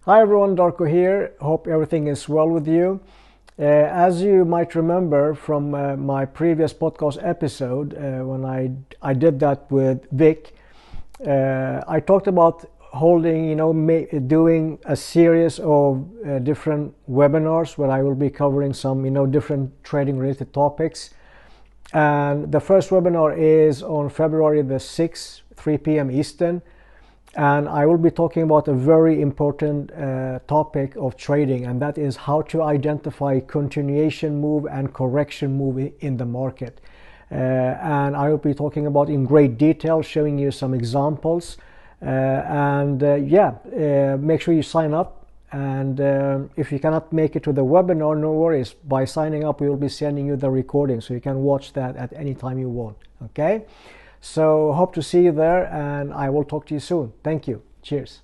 Hi everyone, Darko here. Hope everything is well with you. As you might remember from my previous podcast episode, when I did that with Vic, I talked about holding, doing a series of different webinars where I will be covering some, different trading related topics. And the first webinar is on February the 6th, 3 p.m. Eastern. And I will be talking about a very important topic of trading, and that is how to identify continuation move and correction move in the market. And I will be talking about in great detail, showing you some examples. Make sure you sign up. And if you cannot make it to the webinar, no worries. By signing up, we will be sending you the recording, so you can watch that at any time you want. Okay? So hope to see you there, and I will talk to you soon. Thank you. Cheers.